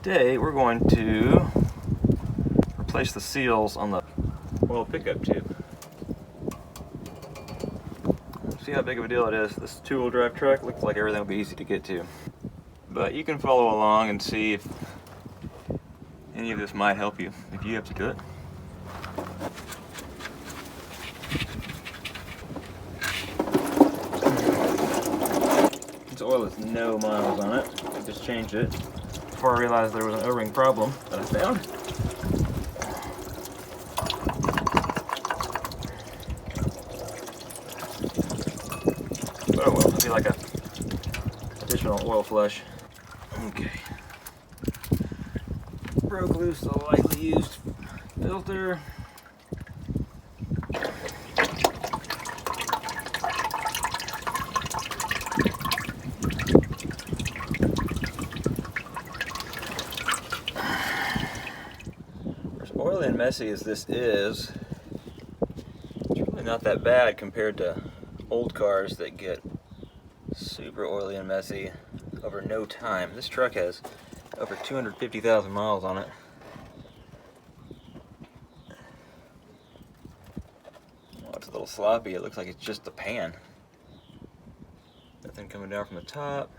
Today we're going to replace the seals on the oil pickup tube. See how big of a deal it is. This two-wheel drive truck looks like everything will be easy to get to. But you can follow along and see if any of this might help you if you have to do it. This oil has no miles on it. I just changed it before I realized there was an O-ring problem that I found. But oh well, it'll be like a additional oil flush. Okay. Broke loose the lightly used filter. As oily and messy as this is, it's really not that bad compared to old cars that get super oily and messy over no time. This truck has over 250,000 miles on it. Oh, it's a little sloppy. It looks like it's just the pan. Nothing coming down from the top.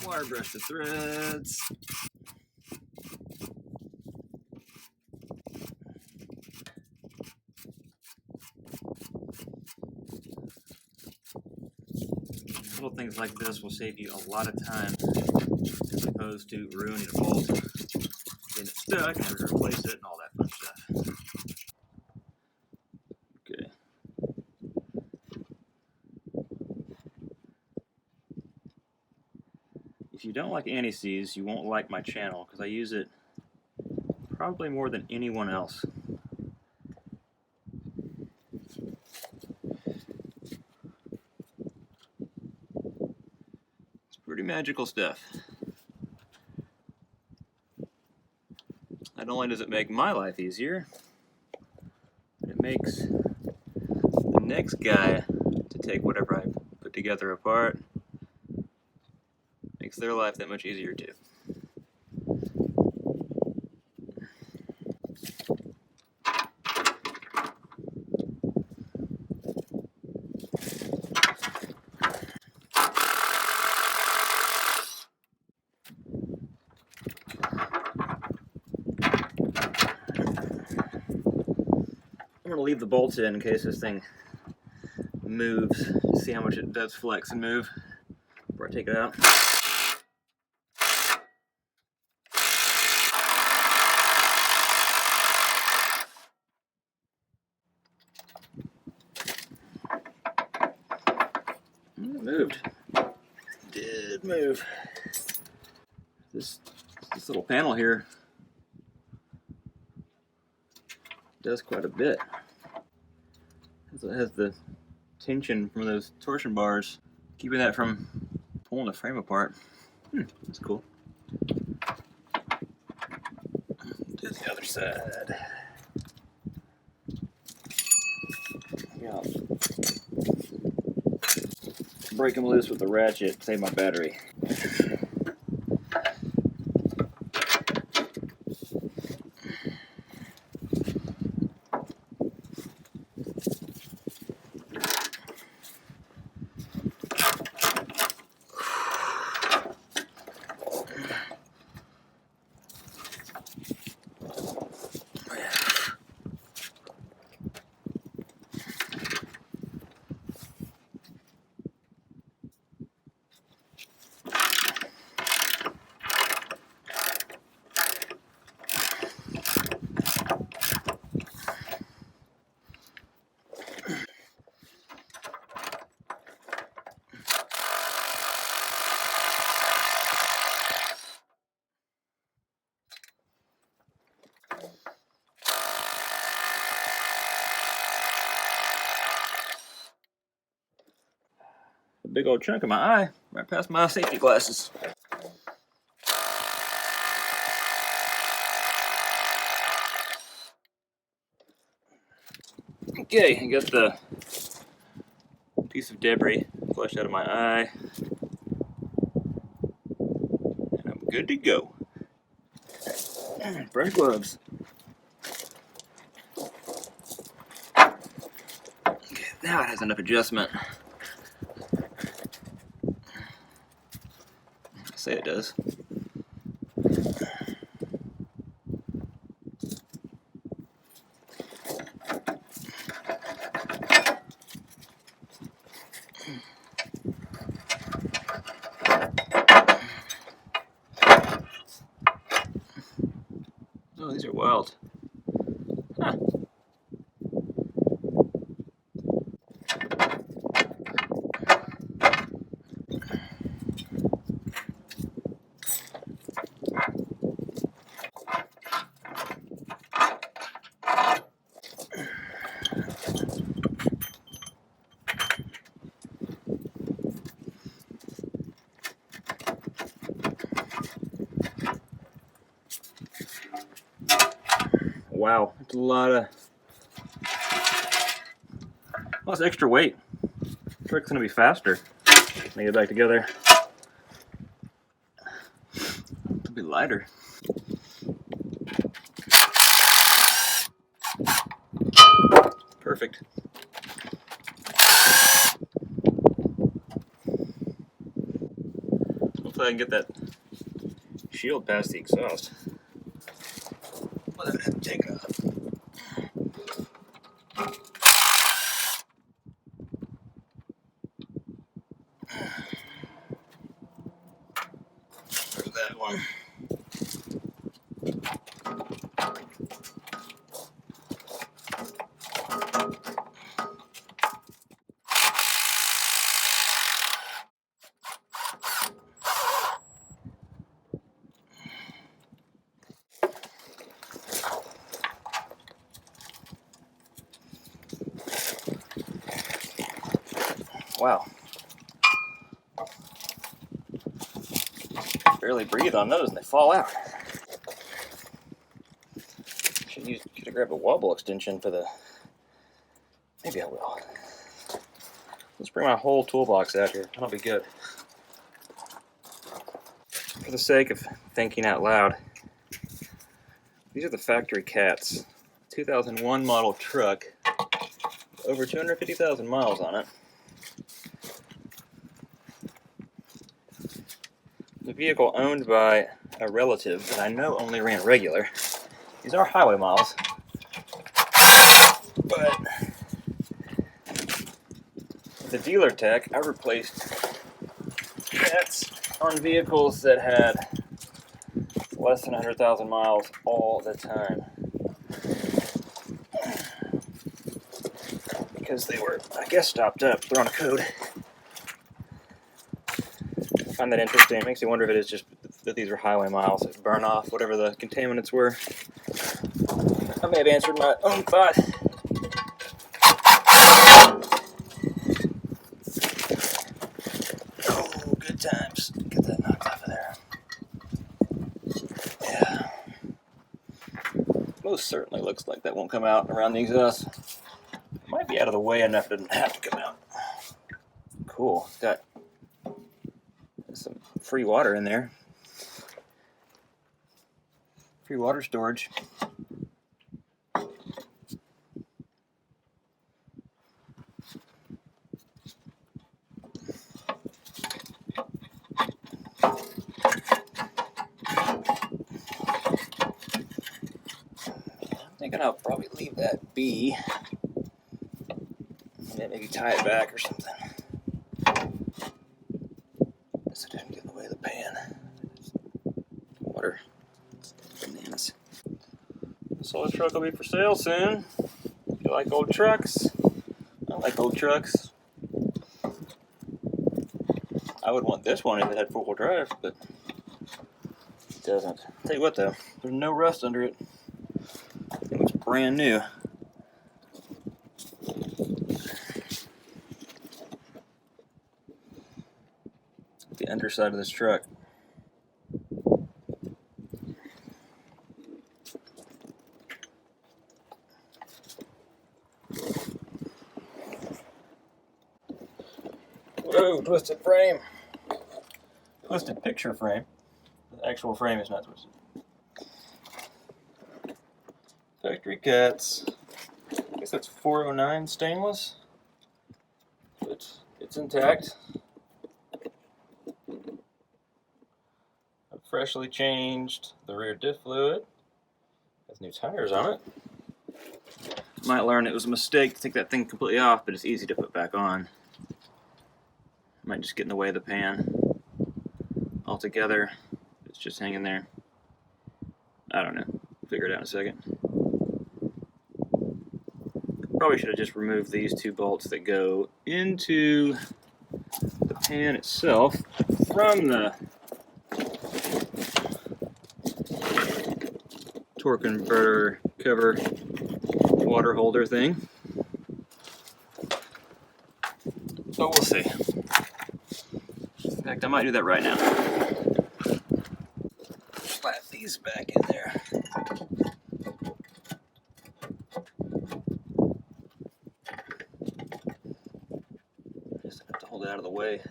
Wire brush the threads. Little things like this will save you a lot of time as opposed to ruining a bolt, getting it stuck, and having to replace it and all that fun stuff. Okay. If you don't like anti-seize, you won't like my channel because I use it probably more than anyone else. It's pretty magical stuff. Not only does it make my life easier, but it makes the next guy to take whatever I put together apart, makes their life that much easier too. I'm going to leave the bolts in case this thing moves. See how much it does flex and move before I take it out. It moved. It did move. This little panel here does quite a bit. It has the tension from those torsion bars, keeping that from pulling the frame apart. That's cool. Do the other side. Yeah. Break them loose with the ratchet, save my battery. big old chunk of my eye right past my safety glasses. Okay, I got the piece of debris flushed out of my eye, and I'm good to go. Fresh gloves. Okay, now it has enough adjustment. I say it does. Oh, these are wild. Huh. Wow, that's a lot of extra weight. The truck's gonna be faster. Let me get it back together. It'll be lighter. Perfect. Hopefully I can get that shield past the exhaust without having to take it off. There's that one. Wow. Barely breathe on those and they fall out. Should have grabbed a wobble extension for the. Maybe I will. Let's bring my whole toolbox out here. That'll be good. For the sake of thinking out loud, these are the factory cats. 2001 model truck, over 250,000 miles on it. The vehicle owned by a relative that I know only ran regular. These are highway miles, but the dealer tech, I replaced cats on vehicles that had less than 100,000 miles all the time. Because they were, I guess, stopped up. They're on a code. I find that interesting. It makes me wonder if it is just that these are highway miles that burn off whatever the contaminants were. I may have answered my own thought. Oh, good times. Get that knocked off of there. Yeah. Most certainly looks like that won't come out around the exhaust. It might be out of the way enough it doesn't have to come out. Cool. It's got some free water in there. Free water storage. I'm thinking I'll probably leave that be. And then maybe tie it back or something. So it doesn't get in the way of the pan. Water. Bananas. So this truck will be for sale soon. If you like old trucks, I like old trucks. I would want this one if it had four-wheel drive, but it doesn't. I'll tell you what though, there's no rust under it. It looks brand new. the underside of this truck. Whoa, twisted frame. Twisted picture frame. The actual frame is not twisted. Factory cuts. I guess that's 409 stainless. But it's intact. I've freshly changed the rear diff fluid. Has new tires on it. Might learn it was a mistake to take that thing completely off, but it's easy to put back on. Might just get in the way of the pan altogether. It's just hanging there. I don't know. Figure it out in a second. Probably should have just removed these two bolts that go into the pan itself from the torque converter cover water holder thing. So we'll see. In fact, I might do that right now. Slap these back in there. Just have to hold it out of the way.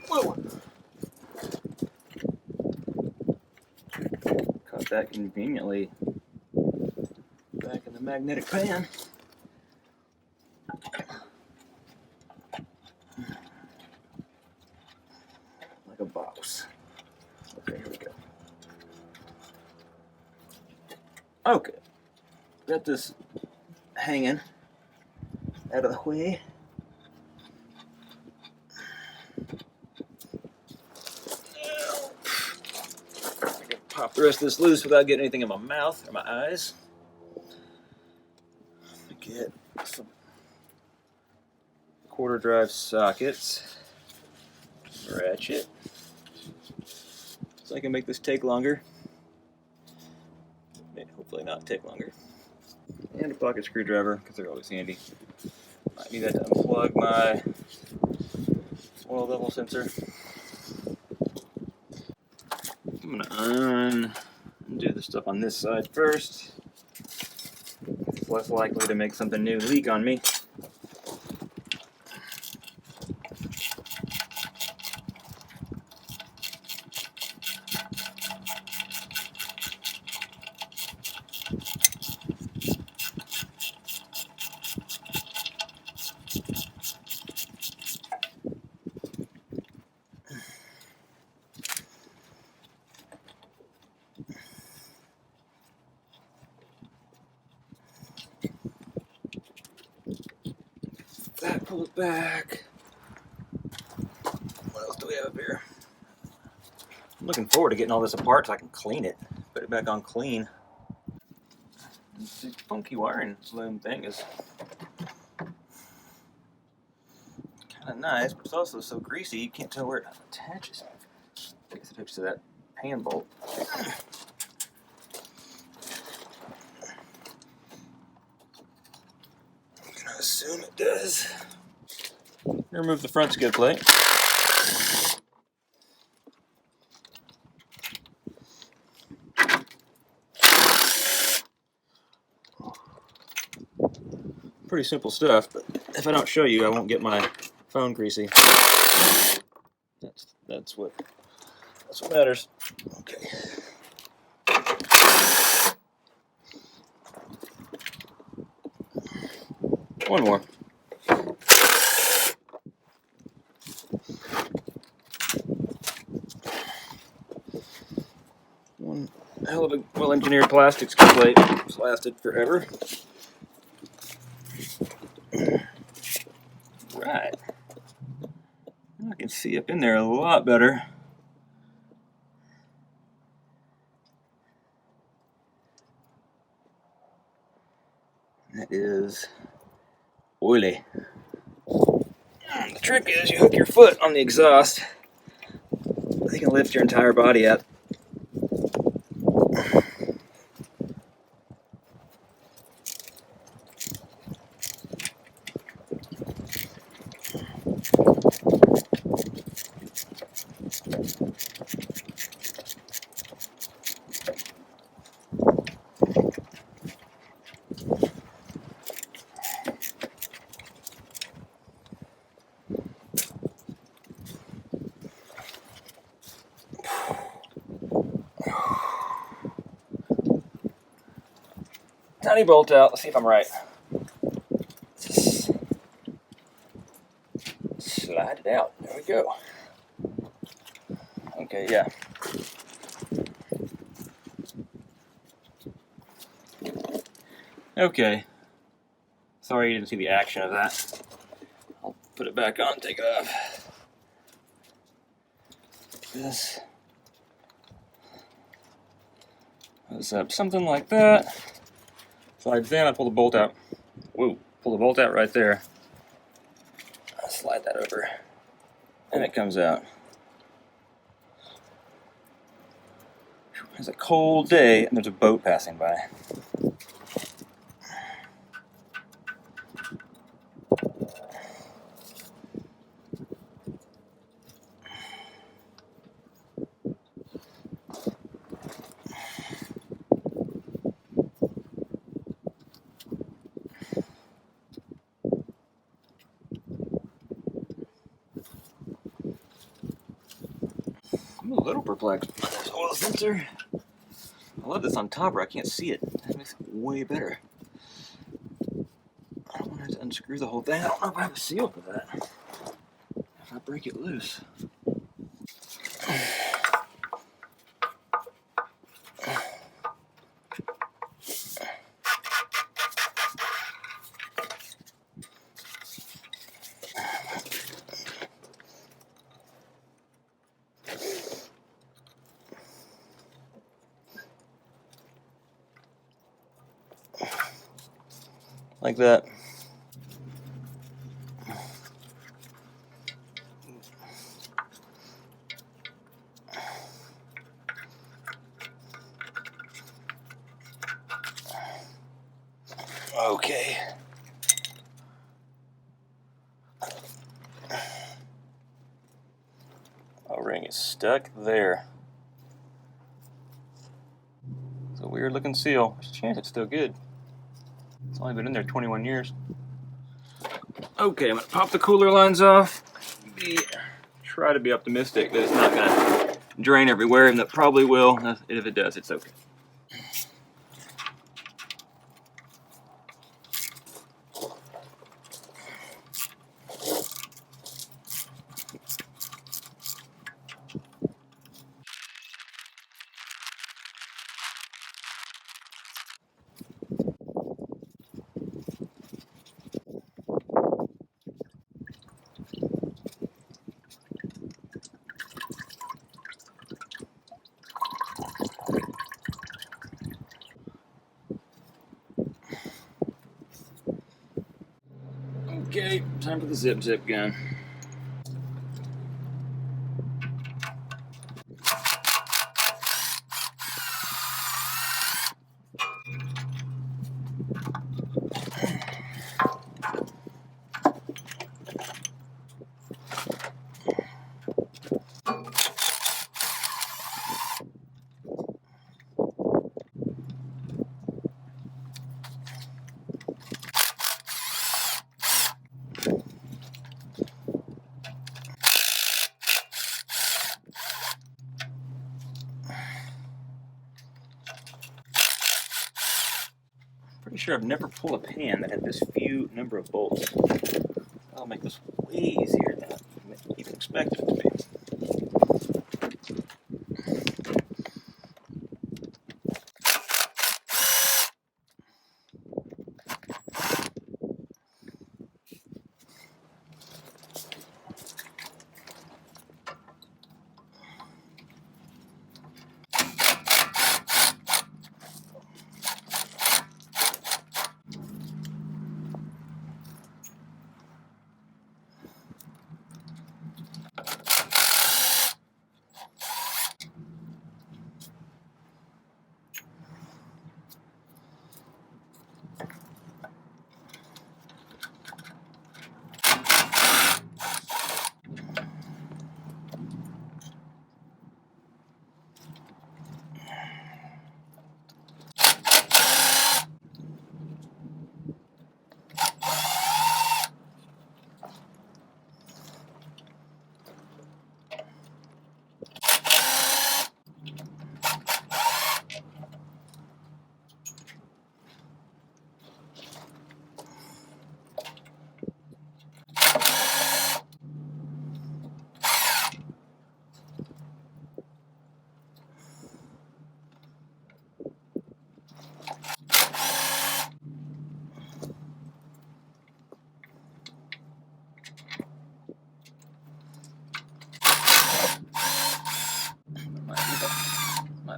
Whoa. Caught that conveniently back in the magnetic pan. Like a box. Okay, here we go. Okay. Got this hanging out of the way. Pop the rest of this loose without getting anything in my mouth or my eyes. Get some quarter drive sockets. Ratchet. So I can make this take longer. Hopefully not take longer. And a pocket screwdriver, because they're always handy. Might need that to unplug my oil level sensor. I'm going to undo the stuff on this side first. It's less likely to make something new leak on me. That pulls back. What else do we have up here? I'm looking forward to getting all this apart so I can clean it. Put it back on clean. This funky wiring loom thing is kind of nice, but it's also so greasy you can't tell where it attaches. I guess it attaches to that pan bolt. I assume it does. Remove the front skid plate. Pretty simple stuff, but if I don't show you, I won't get my phone greasy. That's what matters. Okay. One more. One hell of a well-engineered plastic skid plate. It's lasted forever. Right. see up in there a lot better. That is oily. The trick is you hook your foot on the exhaust. You can lift your entire body up. Tiny bolt out. Let's see if I'm right. Just slide it out. There we go. Okay, yeah. Okay. Sorry you didn't see the action of that. I'll put it back on, take it off. This goes up something like that. Slides in, I pull the bolt out. Whoa, pull the bolt out right there. I'll slide that over. And it comes out. It's a cold day and there's a boat passing by. I'm a little perplexed by this oil sensor. I love this on top where I can't see it. That makes it way better. I don't want to have to unscrew the whole thing. I don't know if I have a seal for that. If I break it loose. Like that. Okay. O-ring is stuck there. It's a weird looking seal. There's a chance it's still good. It's only been in there 21 years. Okay, I'm gonna pop the cooler lines off. Try to be optimistic that it's not gonna drain everywhere, and that probably will. If it does, it's okay. Okay, time for the zip gun. Pretty sure I've never pulled a pan that had this few number of bolts. That'll make this way easier than I even expected it to be.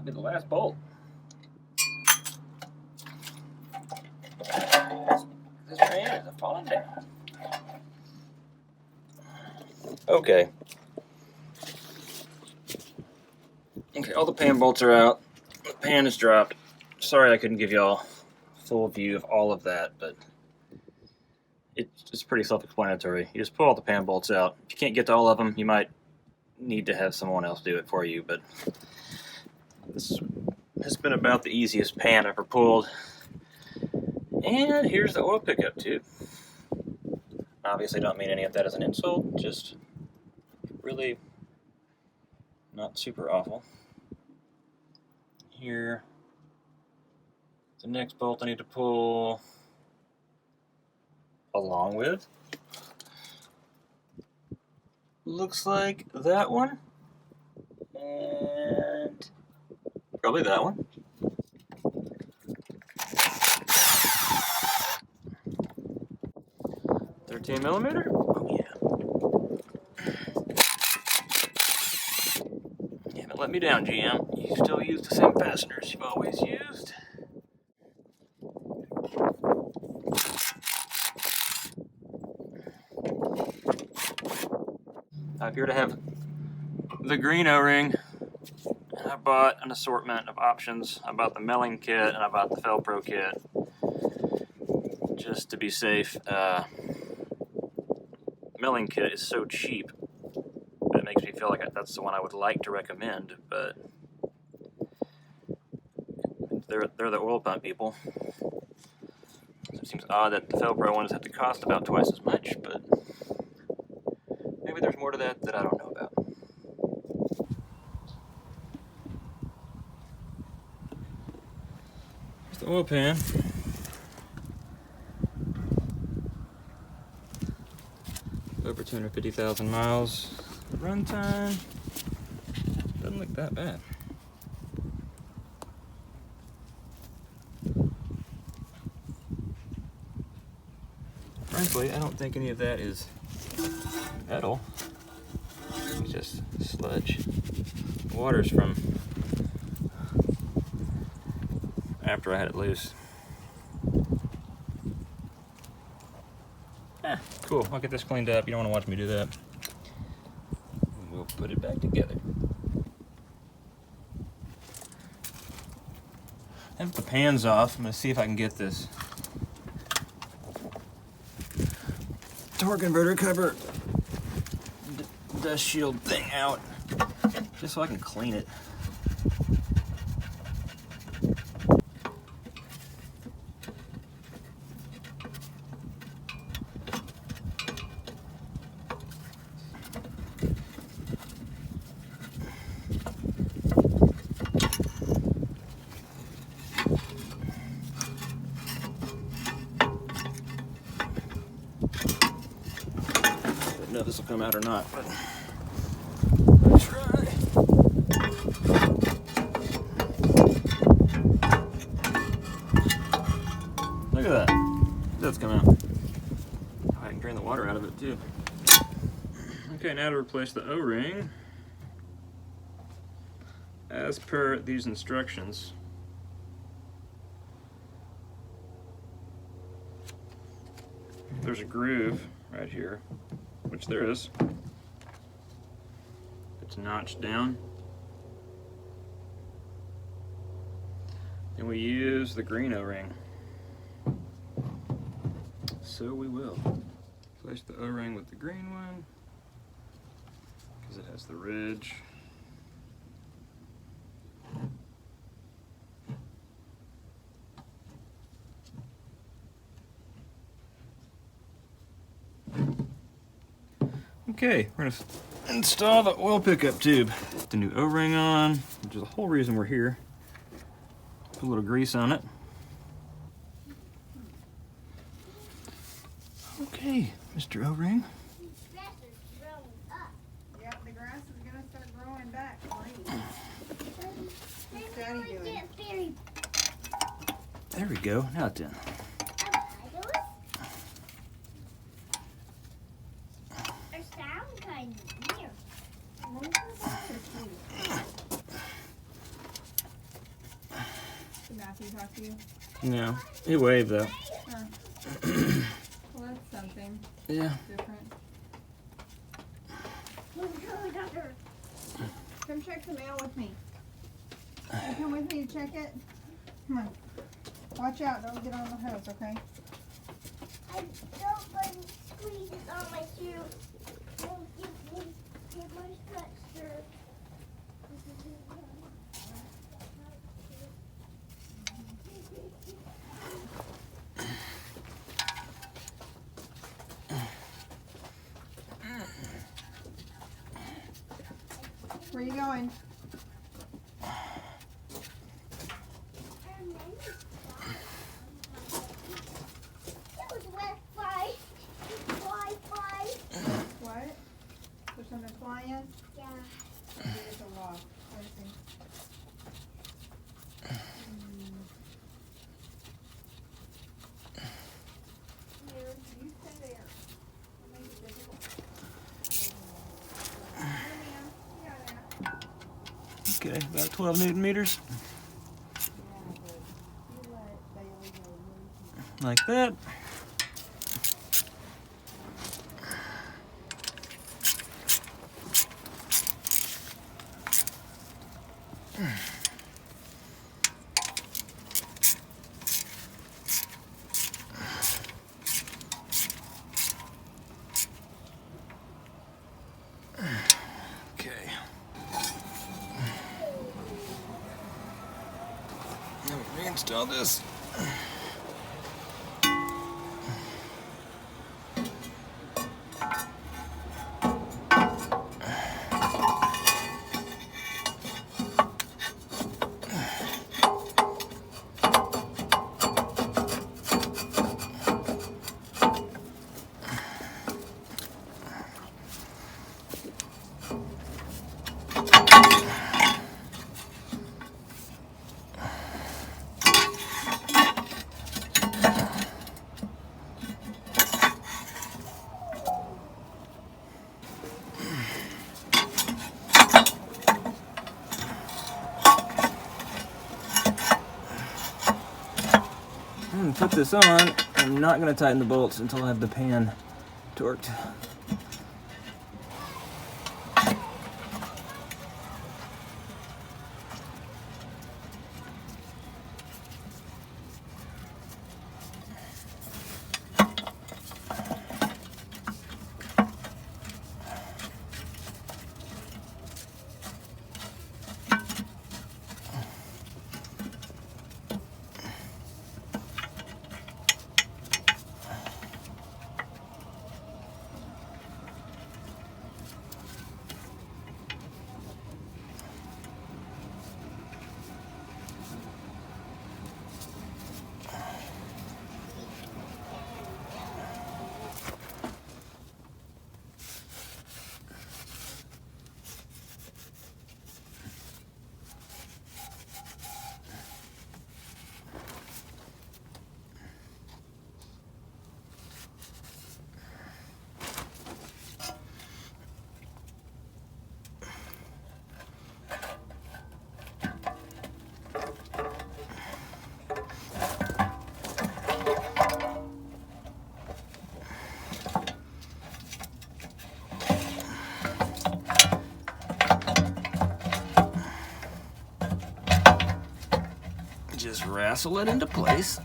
Might be the last bolt. This pan is falling down. Okay. Okay, all the pan bolts are out. The pan is dropped. Sorry I couldn't give y'all a full view of all of that, but it's pretty self-explanatory. You just pull all the pan bolts out. If you can't get to all of them, you might need to have someone else do it for you, but this has been about the easiest pan ever pulled. And here's the oil pickup tube. Obviously don't mean any of that as an insult, just really not super awful. Here, the next bolt I need to pull along with looks like that one, and probably that one. $13mm. Oh yeah. You haven't let me down, GM. You still use the same fasteners you've always used. I appear to have the green O-ring. I bought an assortment of options. I bought the milling kit and I bought the Felpro kit just to be safe. Milling kit is so cheap that it makes me feel like that's the one I would like to recommend, but they're the oil pump people. So it seems odd that the Felpro ones have to cost about twice as much, but maybe there's more to that I don't know about. Here's the oil pan. Over 250,000 miles. Runtime doesn't look that bad. Frankly, I don't think any of that is metal. It's just sludge. The water's from after I had it loose. Cool, I'll get this cleaned up. You don't want to watch me do that. We'll put it back together. And with the pan's off, I'm going to see if I can get this torque converter cover dust shield thing out, just so I can clean it. I don't know if this will come out or not, but I'll try. Look at that. That's come out. I can drain the water out of it too. Okay, now to replace the O-ring. As per these instructions, there's a groove right here, which there is. It's notched down. And we use the green O-ring. So we will. Place the O-ring with the green one, because it has the ridge. Okay, we're gonna install the oil pickup tube. Put the new O-ring on, which is the whole reason we're here. Put a little grease on it. Okay, Mr. O-ring. Yep, the grass is gonna start growing back. What's Daddy doing? There we go, now it's in. Matthew talk to you? No, he waved though. Huh. Well, that's something Yeah. different. Come check the mail with me. You come with me to check it? Come on. Watch out, don't get on the hose, okay? I don't want to squeeze it on my shoe. Don't give me my sweatshirt. Where are you going? It was Wi-Fi. Wi-Fi. What? There's something to fly in? Yeah. Maybe it's a walk. Let's see. Here, you stay there. I'll make it difficult. Here, ma'am. You got that. Okay, about 12 Newton meters. Yeah, but you let Bailey go really Like that. Okay. Now we reinstall this. I'm gonna put this on. I'm not gonna tighten the bolts until I have the pan torqued. Just wrestle it into place.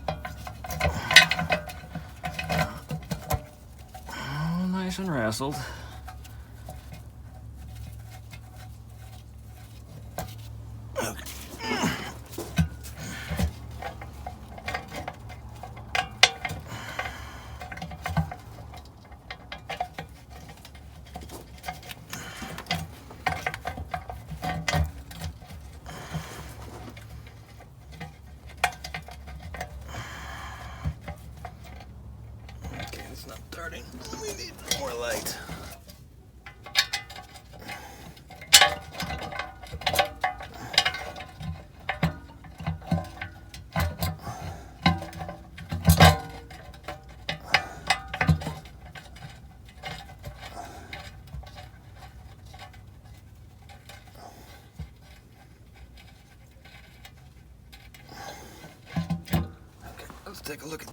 Oh, nice and wrestled. Okay. Okay, it's not starting. We need more light. take a look at.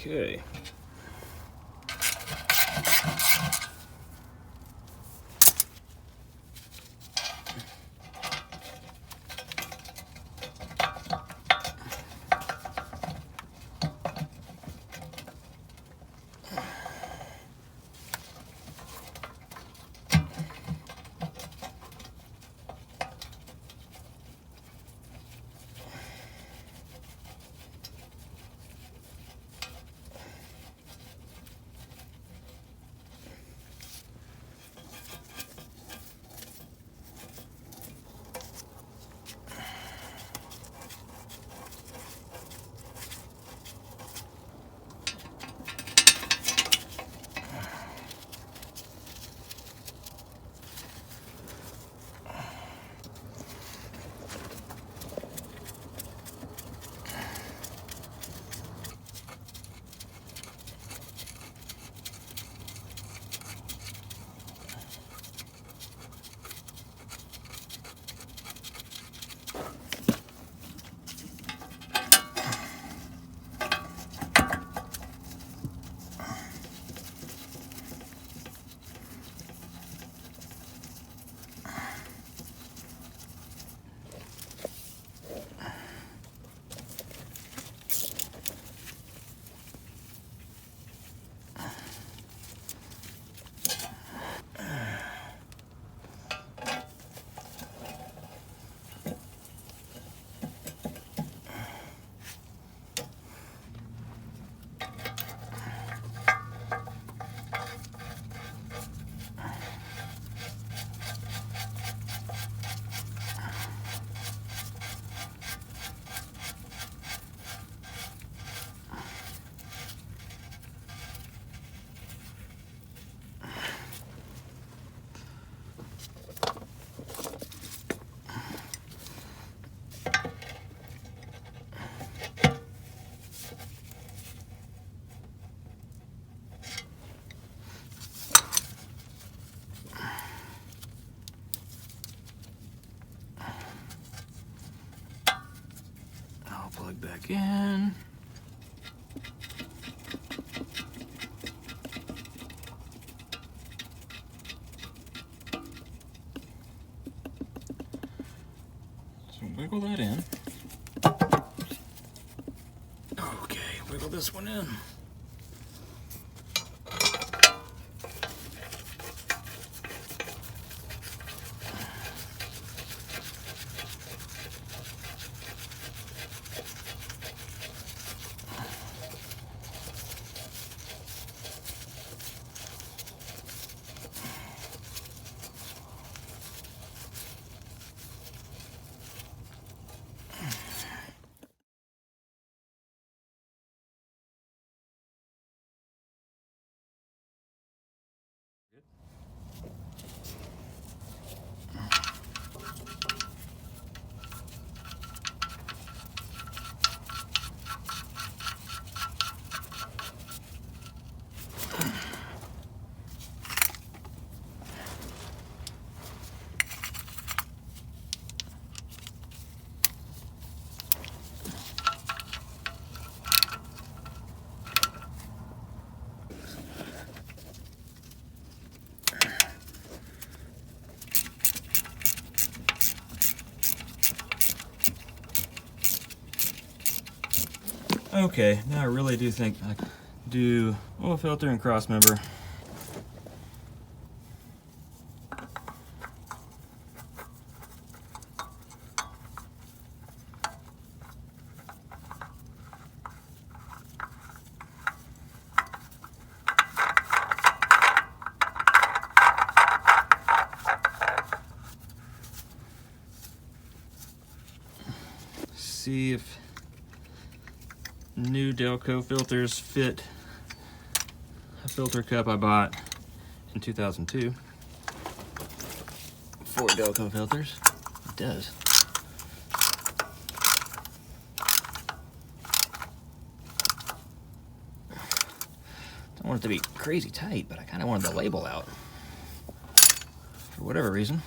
Okay. I'll plug back in. So wiggle that in. Okay, wiggle this one in. Okay, now I really do think I could do oil filter and cross member. see if new Delco filters fit a filter cup I bought in 2002 for Delco filters. It does. I want it to be crazy tight, but I kind of wanted the label out for whatever reason.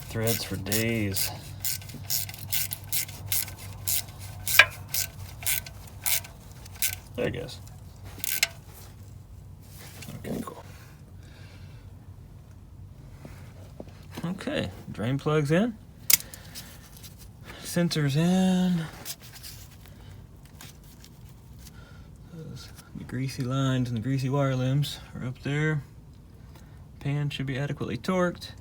Threads for days. There it goes. Okay, cool. Okay, drain plugs in. Sensors in. The greasy lines and the greasy wire limbs are up there. Pan should be adequately torqued.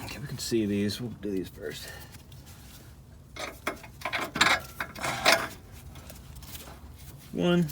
Okay, we can see these. We'll do these first. One.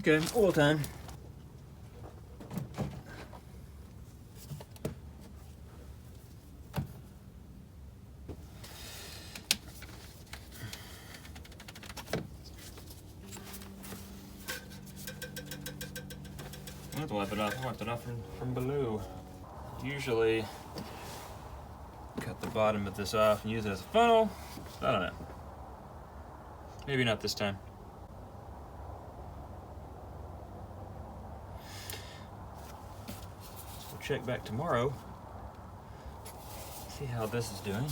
Okay, oil time. I have to wipe it off. I wiped it off from below. Usually cut the bottom of this off and use it as a funnel. I don't know. Maybe not this time. check back tomorrow. See how this is doing.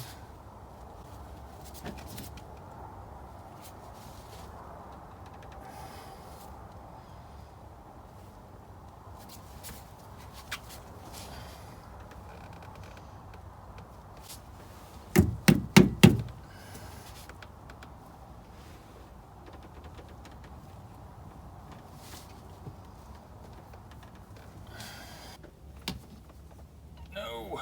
No.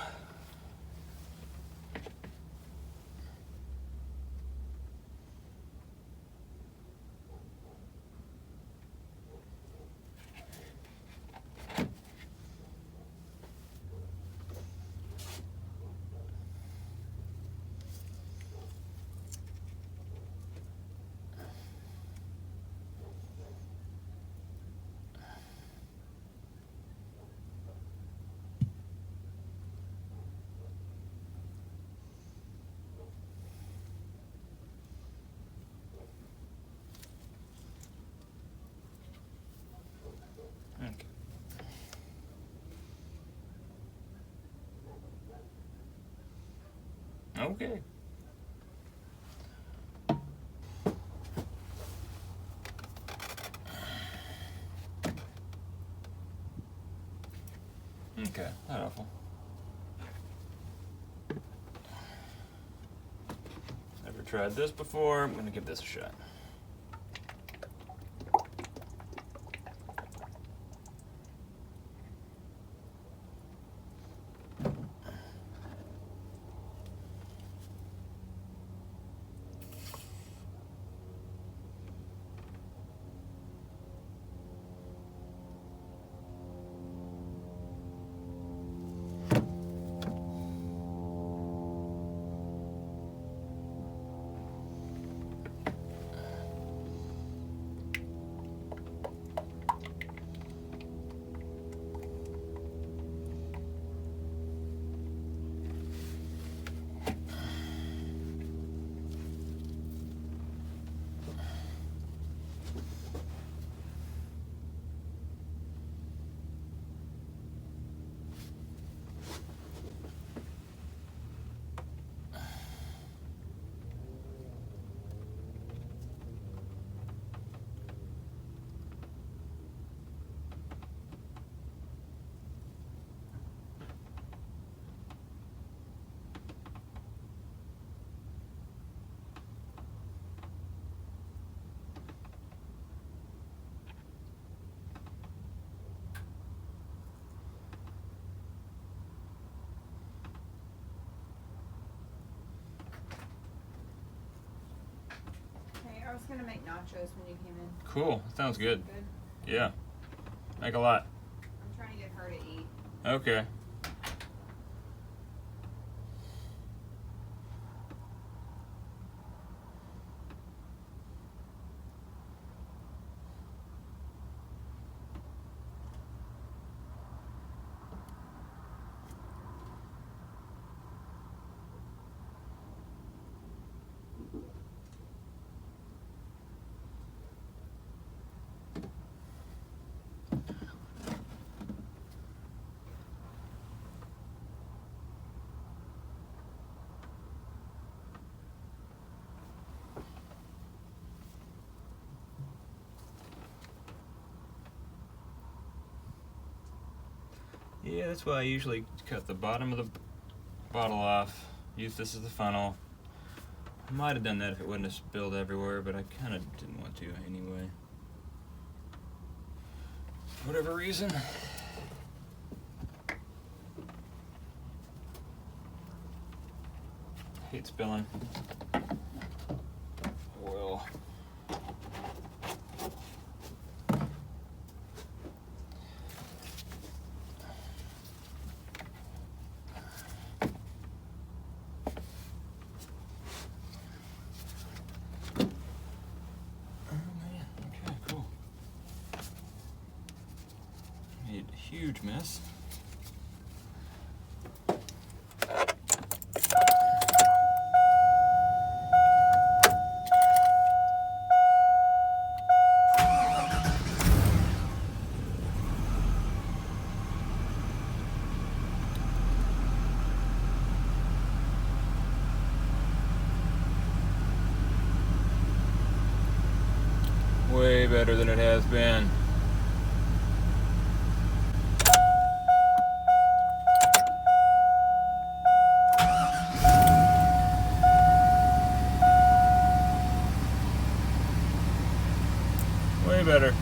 Okay. Okay. Okay, not awful. Never tried this before. I'm gonna give this a shot. Okay, I was gonna make nachos when you came in. Cool. Sounds good. Good. Yeah. Make a lot. I'm trying to get her to eat. Okay. Yeah, that's why I usually cut the bottom of the bottle off. Use this as the funnel. I might have done that if it wouldn't have spilled everywhere, but I kind of didn't want to anyway. For whatever reason. Hate spilling oil. Made a huge mess. better than it has been. Way better.